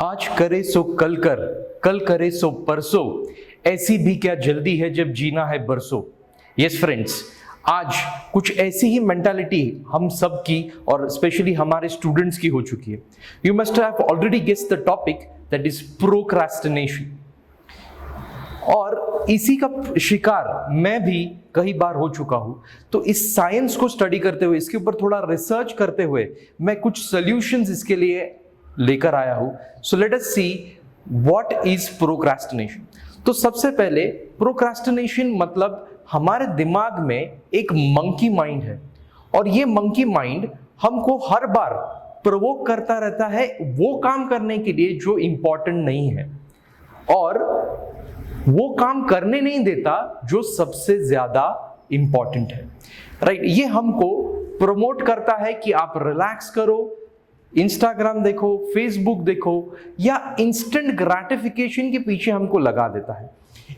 आज करे सो कल करे सो परसों, ऐसी भी क्या जल्दी है जब जीना है बरसों। यस फ्रेंड्स, आज कुछ ऐसी ही मेंटालिटी हम सब की और स्पेशली हमारे स्टूडेंट्स की हो चुकी है। You must have already guessed the topic, that is procrastination. और इसी का शिकार मैं भी कई बार हो चुका हूं। तो इस साइंस को स्टडी करते हुए, इसके ऊपर थोड़ा रिसर्च करते हुए मैं कुछ सॉल्यूशंस इसके लिए लेकर आया हूं। So let us see what is procrastination. तो सबसे पहले प्रोक्रास्टिनेशन मतलब हमारे दिमाग में एक मंकी माइंड है, और ये मंकी माइंड हमको हर बार प्रोवोक करता रहता है वो काम करने के लिए जो इंपॉर्टेंट नहीं है, और वो काम करने नहीं देता जो सबसे ज्यादा इंपॉर्टेंट है। राइट, ये हमको प्रमोट करता है कि आप रिलैक्स करो, इंस्टाग्राम देखो, फेसबुक देखो, या इंस्टेंट ग्रेटिफिकेशन के पीछे हमको लगा देता है।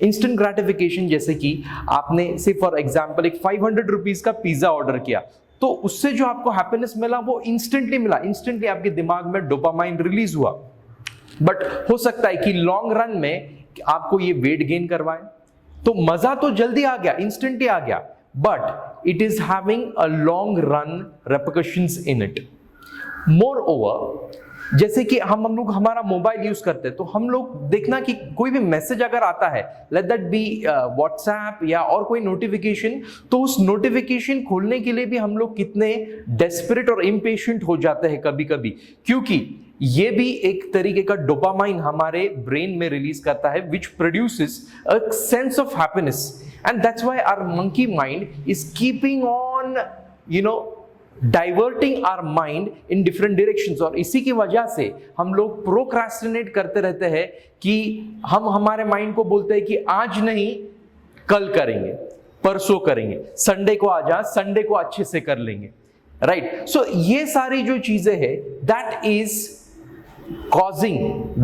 इंस्टेंट ग्रेटिफिकेशन जैसे कि आपने से फॉर एग्जांपल एक 500 रुपीज का पिज्जा ऑर्डर किया, तो उससे जो आपको हैप्पीनेस मिला वो इंस्टेंटली मिला, इंस्टेंटली आपके दिमाग में डोपामाइन रिलीज हुआ। बट हो सकता है कि लॉन्ग रन में आपको ये वेट गेन करवाए। तो मजा तो जल्दी आ गया, इंस्टेंटली आ गया, but it is having a long run repercussions in it. More over, जैसे कि हम लोग हमारा मोबाइल यूज करते हैं, तो हम लोग देखना कि कोई भी मैसेज अगर आता है, लेट दैट बी व्हाट्सएप या और कोई नोटिफिकेशन, तो उस नोटिफिकेशन खोलने के लिए भी हम लोग कितने डेस्परेट और इम्पेशेंट हो जाते हैं कभी कभी, क्योंकि ये भी एक तरीके का डोपामाइन हमारे ब्रेन में रिलीज करता है, which produces a sense of happiness, and that's why our monkey mind is keeping on diverting our mind in different directions. और इसी की वजह से हम लोग प्रोक्रास्टिनेट करते रहते हैं कि हम हमारे माइंड को बोलते हैं कि आज नहीं कल करेंगे, परसों करेंगे, संडे को आ जा, संडे को अच्छे से कर लेंगे। राइट, सो ये सारी जो चीजें हैं, that is causing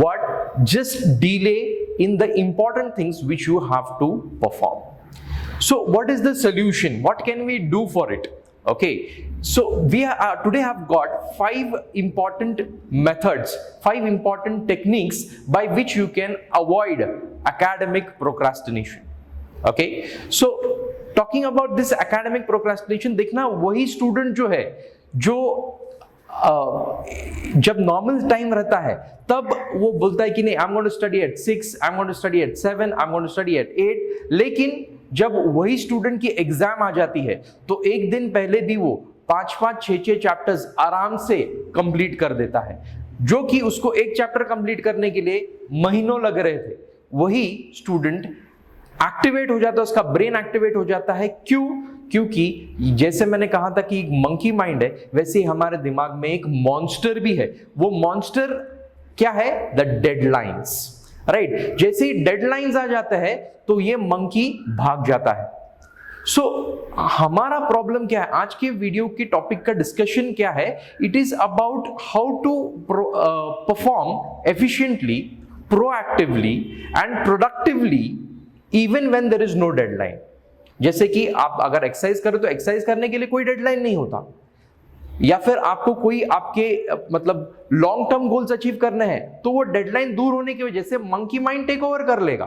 what? Just delay in the important things which you have to perform. So what is the solution? What can we do for it? Okay, so we are today have got 5 important methods, 5 important techniques by which you can avoid academic procrastination. Okay, so talking about this academic procrastination, देखना वही student जो है जो जब normal time रहता है तब वो बोलता है कि नहीं, I am going to study at 6, I am going to study at 7, I am going to study at 8। लेकिन जब वही स्टूडेंट की एग्जाम आ जाती है तो एक दिन पहले भी वो 5-5, 6-6 चैप्टर्स आराम से कंप्लीट कर देता है, जो कि उसको एक चैप्टर कंप्लीट करने के लिए महीनों लग रहे थे। वही स्टूडेंट एक्टिवेट हो जाता है, उसका ब्रेन एक्टिवेट हो जाता है। क्यों? क्योंकि जैसे मैंने कहा था कि एक मंकी माइंड है, वैसे ही हमारे दिमाग में एक मॉन्स्टर भी है। वो मॉन्स्टर क्या है? The deadlines. राइट, जैसे ही डेडलाइंस आ जाते हैं तो ये मंकी भाग जाता है। सो हमारा प्रॉब्लम क्या है? आज के वीडियो की टॉपिक का डिस्कशन क्या है? It is about how to perform efficiently, proactively and productively even when there is no deadline. जैसे कि आप अगर एक्सरसाइज करें तो एक्सरसाइज करने के लिए कोई डेडलाइन नहीं होता, या फिर आपको कोई आपके मतलब लॉन्ग टर्म गोल्स अचीव करने हैं तो वो डेडलाइन दूर होने की वजह से मंकी माइंड टेक ओवर कर लेगा।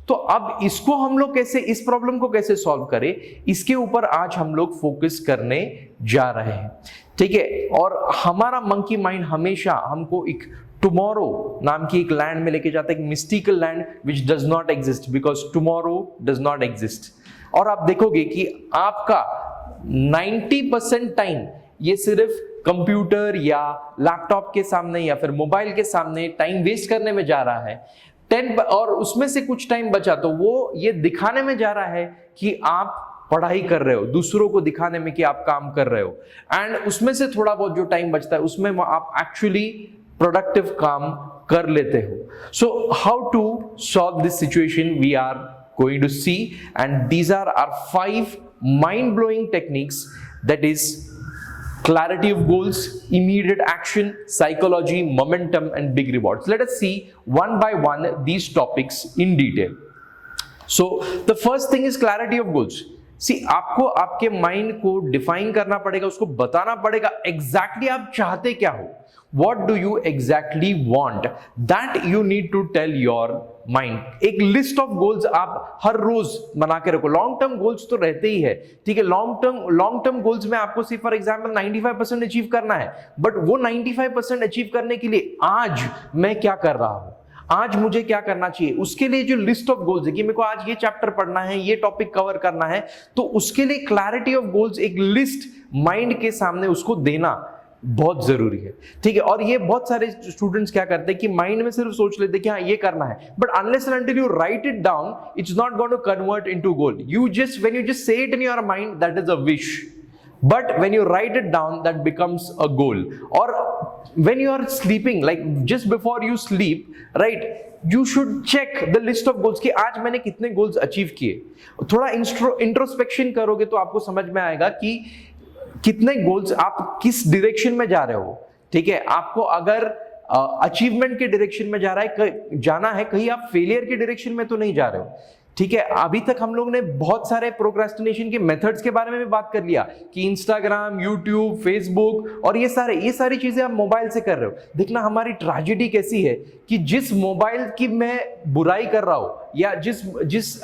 तो अब इसको हम लोग कैसे, इस प्रॉब्लम को कैसे सॉल्व करें, इसके ऊपर आज हम लोग फोकस करने जा रहे हैं। ठीक है, और हमारा मंकी माइंड हमेशा हमको एक टुमारो नाम की एक लैंड में लेके जाता है, एक mystical land which does not exist, because tomorrow does not exist. और आप देखोगे कि आपका 90% टाइम ये सिर्फ कंप्यूटर या लैपटॉप के सामने या फिर मोबाइल के सामने टाइम वेस्ट करने में जा रहा है। 10 और उसमें से कुछ टाइम बचा तो वो ये दिखाने में जा रहा है कि आप पढ़ाई कर रहे हो, दूसरों को दिखाने में कि आप काम कर रहे हो, एंड उसमें से थोड़ा बहुत जो टाइम बचता है उसमें आप एक्चुअली प्रोडक्टिव काम कर लेते हो। So how to solve this situation we are going to see, and these are our 5 mind-blowing techniques, that is clarity of goals, immediate action, psychology, momentum and big rewards. Let us see one by one these topics in detail. So the first thing is clarity of goals. सी आपको आपके mind को define करना पड़ेगा, उसको बताना पड़ेगा exactly आप चाहते क्या हो, what do you exactly want, that you need to tell your mind। एक लिस्ट ऑफ गोल्स आप हर रोज बना के रखो। लॉन्ग टर्म गोल्स तो रहते ही है, ठीक है। लॉन्ग टर्म गोल्स में आपको सिर्फ फॉर एग्जांपल 95% अचीव करना है, बट वो 95% अचीव करने के लिए आज मैं क्या कर रहा हूं, आज मुझे क्या करना चाहिए, उसके लिए जो लिस्ट ऑफ गोल्स है कि मेरे को आज ये चैप्टर पढ़ना है, ये टॉपिक कवर करना है, तो उसके लिए क्लैरिटी ऑफ गोल्स, एक लिस्ट माइंड के सामने उसको देना बहुत जरूरी है, ठीक है। और ये बहुत सारे स्टूडेंट्स क्या करते हैं कि माइंड में सिर्फ सोच लेते हैं कि हाँ ये करना है, but unless and until you write it down it's not going to convert into goal. When you just say it in your mind that is a wish, but when you write it down that becomes a goal। or when you are sleeping, like just before you sleep, right, you should check the list of goals कि आज मैंने कितने goals achieve किए। थोड़ा introspection करोगे तो आपको समझ में आएगा कि कितने गोल्स आप किस डायरेक्शन में जा रहे हो, ठीक है। आपको अगर अचीवमेंट के डायरेक्शन में जाना है, कहीं आप फेलियर के डायरेक्शन में तो नहीं जा रहे हो, ठीक है। अभी तक हम लोग ने बहुत सारे प्रोक्रेस्टिनेशन के मेथड्स के बारे में भी बात कर लिया कि इंस्टाग्राम, यूट्यूब, फेसबुक और ये सारी चीजें आप मोबाइल से कर रहे हो। देखना हमारी ट्रेजेडी कैसी है कि जिस मोबाइल की मैं बुराई कर रहा हूं या जिस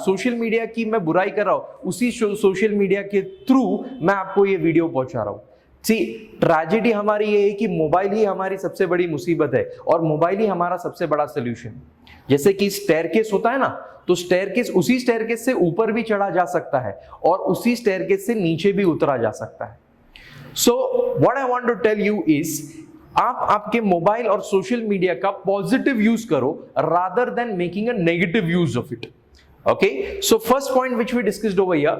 सोशल मीडिया की मैं बुराई कर रहा हूं, उसी सोशल मीडिया के थ्रू मैं आपको ये वीडियो पहुंचा रहा हूं। ट्रेजेडी हमारी ये है कि मोबाइल ही हमारी सबसे बड़ी मुसीबत है और मोबाइल ही हमारा सबसे बड़ा सोल्यूशन। जैसे कि स्टेयरकेस होता है ना, तो स्टेयरकेस, उसी स्टेयरकेस से ऊपर भी चढ़ा जा सकता है और उसी स्टेयरकेस से नीचे भी उतरा जा सकता है। So what I want to tell you is, आप आपके मोबाइल और सोशल मीडिया का पॉजिटिव यूज करो rather than making a negative use of it. Okay, so first point which we discussed over here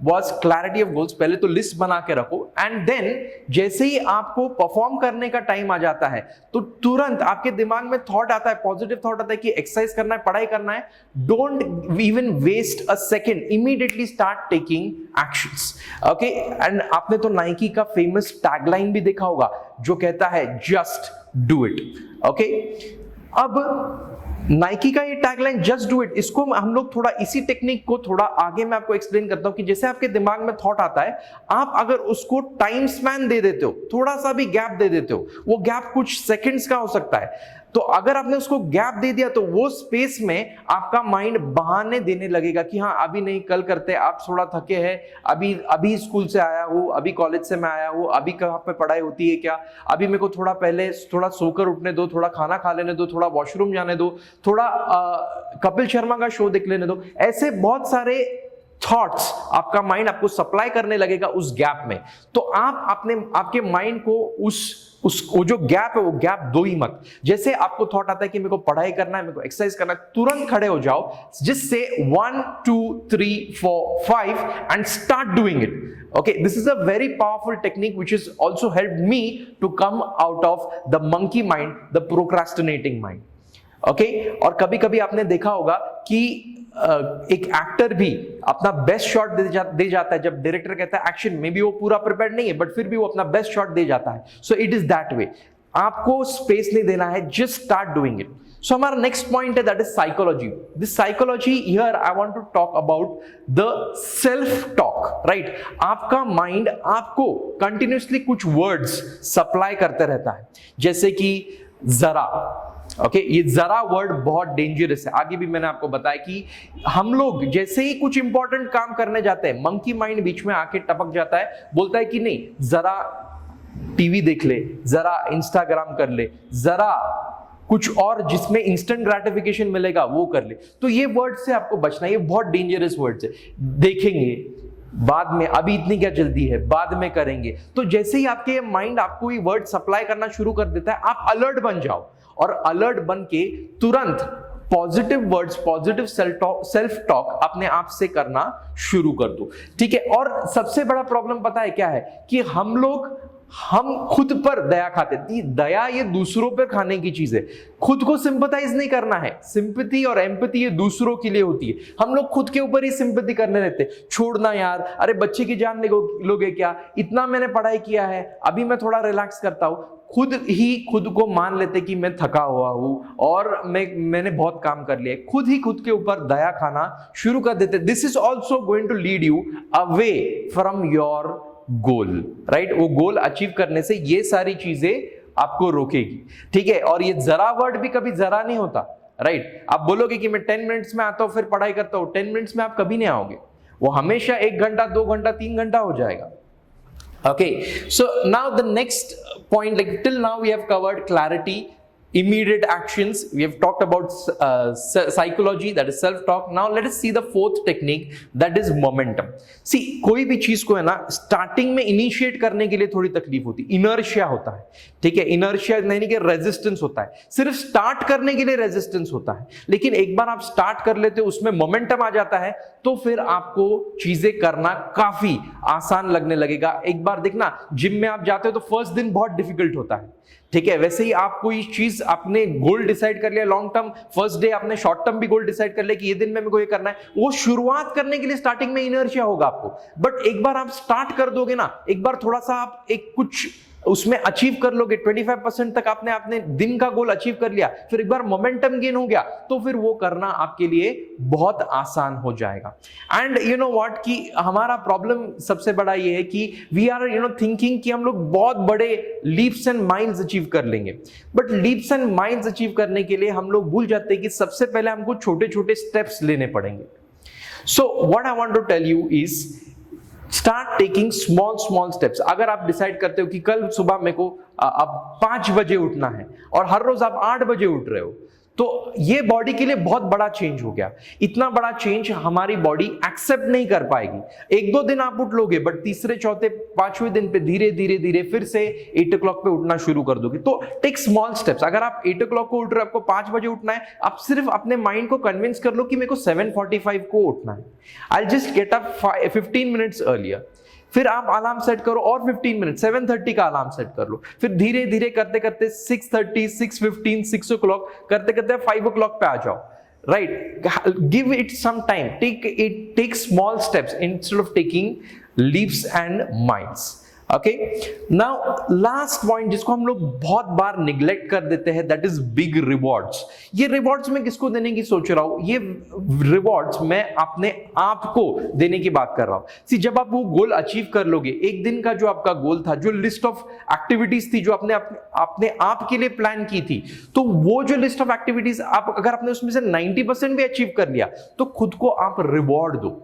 was clarity of goals। पहले तो list बना के रखो, एंड देन जैसे ही आपको परफॉर्म करने का टाइम आ जाता है तो तुरंत आपके दिमाग में थॉट आता है, पॉजिटिव थॉट आता है कि एक्सरसाइज करना है, पढ़ाई करना है। Don't even waste a second, immediately start taking actions. Okay, and आपने तो नाइकी का फेमस टैगलाइन भी देखा होगा जो कहता है जस्ट डू इट। ओके, अब नाइकी का ये टैगलाइन जस्ट डू इट, इसको हम लोग थोड़ा इसी टेक्निक को थोड़ा आगे मैं आपको एक्सप्लेन करता हूं कि जैसे आपके दिमाग में थॉट आता है, आप अगर उसको टाइम स्पैन दे देते हो, थोड़ा सा भी गैप दे देते हो, वो गैप कुछ सेकंड्स का हो सकता है, तो अगर आपने उसको गैप दे दिया तो वो स्पेस में आपका माइंड बहाने देने लगेगा कि हाँ अभी नहीं, कल करते, आप थोड़ा थके हैं, अभी स्कूल से आया हूँ, अभी कॉलेज से मैं आया हूँ, अभी कहाँ पे पढ़ाई होती है क्या, अभी मेरे को थोड़ा पहले थोड़ा सोकर उठने दो, थोड़ा खाना खा लेने दो, थोड़ा वॉशरूम जाने दो, थोड़ा कपिल शर्मा का शो देख लेने दो। ऐसे बहुत सारे थॉट्स आपका माइंड आपको सप्लाई करने लगेगा उस गैप में। तो आप आपके माइंड को वो जो गैप है वो गैप दो ही मत। जैसे आपको थॉट आता है कि मेरे को पढ़ाई करना है, मेरे को एक्सरसाइज करना है, तुरंत खड़े हो जाओ, जिससे 1 2 3 4 5 and start doing it. Okay, this is a very powerful technique which has also helped me to come out of the monkey mind, the procrastinating mind. Okay, और कभी कभी आपने देखा होगा कि एक एक्टर भी अपना बेस्ट शॉट दे जाता है, जब डायरेक्टर कहता है एक्शन, में भी वो पूरा प्रिपेयर्ड नहीं है बट फिर भी वो अपना बेस्ट शॉट दे जाता है। So it is that way, आपको स्पेस नहीं देना है, just start doing it. So हमारा नेक्स्ट पॉइंट है that is psychology. This psychology here I want to talk about the self talk, right. आपका माइंड आपको कंटिन्यूसली कुछ वर्ड्स सप्लाई करते रहता है, जैसे कि जरा। ओके, ये जरा वर्ड बहुत डेंजरस है। आगे भी मैंने आपको बताया कि हम लोग जैसे ही कुछ इंपॉर्टेंट काम करने जाते हैं, मंकी माइंड बीच में आके टपक जाता है, बोलता है कि नहीं, जरा टीवी देख ले, जरा इंस्टाग्राम कर ले, जरा कुछ और जिसमें इंस्टेंट ग्रेटिफिकेशन मिलेगा वो कर ले। तो ये वर्ड से आपको बचना है, ये बहुत डेंजरस वर्ड्स है। देखेंगे बाद में, अभी इतनी क्या जल्दी है, बाद में करेंगे। तो जैसे ही आपके माइंड आपको ये वर्ड सप्लाई करना शुरू कर देता है, आप अलर्ट बन जाओ और अलर्ट बन के तुरंत positive words, positive self talk अपने आप से करना शुरू कर दो, ठीक है। और सबसे बड़ा प्रॉब्लम पता है क्या है कि हम खुद पर दया खाते। दया ये दूसरों पर खाने की चीज है, खुद को सिंपैथाइज नहीं करना है। सिंपैथी और एम्पैथी ये दूसरों के लिए होती है, हम लोग खुद के ऊपर ही सिंपैथी करने रहते। छोड़ना यार, अरे बच्चे की जान लोगे क्या, इतना मैंने पढ़ाई किया है, अभी मैं थोड़ा रिलैक्स करता हूं। खुद ही खुद को मान लेते कि मैं थका हुआ हूं और मैंने बहुत काम कर लिया, खुद ही खुद के ऊपर दया खाना शुरू कर देते, this is also going to lead you away from your goal, right. वो गोल अचीव करने से ये सारी चीजें आपको रोकेगी, ठीक है। और ये जरा वर्ड भी कभी जरा नहीं होता, राइट। आप बोलोगे कि मैं 10 मिनट्स में आता हूं फिर पढ़ाई करता हूं, 10 मिनट्स में आप कभी नहीं आओगे, वो हमेशा 1 घंटा 2 घंटा 3 घंटा हो जाएगा। Okay, so now the next point, like till now we have covered clarity, immediate actions, we have talked about psychology, that is self talk. Now let us see the fourth technique, that is momentum. See, कोई भी चीज को है ना starting में initiate करने के लिए थोड़ी तकलीफ होती है, इनर्शिया होता है, ठीक है। इनर्शिया नहीं कि रेजिस्टेंस होता है, सिर्फ स्टार्ट करने के लिए रेजिस्टेंस होता है, लेकिन एक बार आप स्टार्ट कर लेते हो, उसमें मोमेंटम आ जाता है, तो फिर आपको चीजें करना काफी आसान लगने लगेगा। एक बार देखना, जिम में आप जाते हो तो फर्स्ट दिन बहुत डिफिकल्ट होता है, ठीक है। वैसे ही आप कोई चीज आपने गोल डिसाइड कर लिया लॉन्ग टर्म, फर्स्ट डे आपने शॉर्ट टर्म भी गोल डिसाइड कर लिया कि ये दिन में मेरे को ये करना है, वो शुरुआत करने के लिए स्टार्टिंग में इनर्शिया होगा आपको, बट एक बार आप स्टार्ट कर दोगे ना, एक बार थोड़ा सा आप एक कुछ उसमें अचीव कर लोगे, 25% तक आपने दिन का गोल अचीव कर लिया, फिर एक बार मोमेंटम गेन हो गया, तो फिर वो करना आपके लिए बहुत आसान हो जाएगा। एंड यू नो व्हाट, कि हमारा प्रॉब्लम सबसे बड़ा ये है कि वी आर थिंकिंग कि हम लोग बहुत बड़े लीप्स एंड माइल्स अचीव कर लेंगे, but leaps and miles achieve करने के लिए हम लोग भूल जाते हैं कि सबसे पहले हमको छोटे छोटे स्टेप्स लेने पड़ेंगे। So what I want to tell you is start taking small steps. अगर आप डिसाइड करते हो कि कल सुबह मेरे को अब 5 बजे उठना है और हर रोज आप 8 बजे उठ रहे हो, तो ये बॉडी के लिए बहुत बड़ा चेंज हो गया। इतना बड़ा चेंज हमारी बॉडी एक्सेप्ट नहीं कर पाएगी। 1-2 दिन आप उठ लोगे, बट तीसरे चौथे 5वें दिन पे धीरे धीरे फिर से 8 o'clock पे उठना शुरू कर दोगे। तो टेक स्मॉल स्टेप्स। अगर आप 8 o'clock को उठ रहे हो, आपको 5 बजे उठना है, आप सिर्फ अपने माइंड को कन्विंस कर लो कि मेरे को 7:45 को उठना है, I just get up 15 minutes earlier. फिर आप अलार्म सेट करो और 15 मिनट, 7:30 का अलार्म सेट कर लो। फिर धीरे धीरे करते करते 6:30, 6:15, 6 o'clock करते करते 5 o'clock पे आ जाओ, right. Give it some time, take small steps instead of taking leaps and miles. Okay, now last point जिसको हम लोग बहुत बार निग्लेक्ट कर देते हैं, दैट इज बिग रिवॉर्ड्स। ये रिवॉर्ड्स मैं किसको देने की सोच रहा हूं? ये रिवॉर्ड्स मैं अपने आप को देने की बात कर रहा हूं। सी, जब आप वो गोल अचीव कर लोगे, एक दिन का जो आपका गोल था, जो लिस्ट ऑफ एक्टिविटीज थी जो अपने आप के लिए प्लान की थी, तो वो जो लिस्ट ऑफ एक्टिविटीज आप अगर आपने उसमें से 90% भी अचीव कर लिया, तो खुद को आप रिवॉर्ड दो।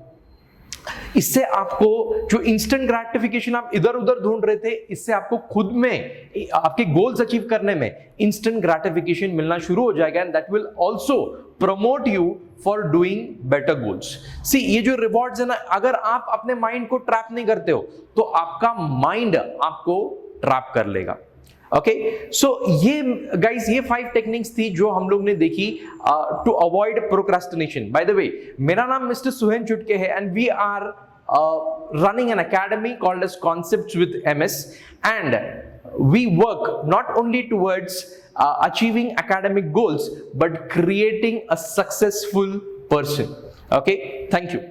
इससे आपको जो इंस्टेंट ग्रेटिफिकेशन आप इधर उधर ढूंढ रहे थे, इससे आपको खुद में आपके गोल्स अचीव करने में इंस्टेंट ग्रेटिफिकेशन मिलना शुरू हो जाएगा, and that will also promote you for doing better goals. See, ये जो रिवॉर्ड्स है ना, अगर आप अपने माइंड को ट्रैप नहीं करते हो, तो आपका माइंड आपको ट्रैप कर लेगा। ओके, सो ये गाइस, ये 5 टेक्निक्स थी जो हम लोग ने देखी to avoid procrastination. By the way, मेरा नाम मिस्टर सुहेन चुटके है, and we are running an academy called as Concepts with MS, and we work not only towards achieving academic goals but creating a successful person. Okay, thank you.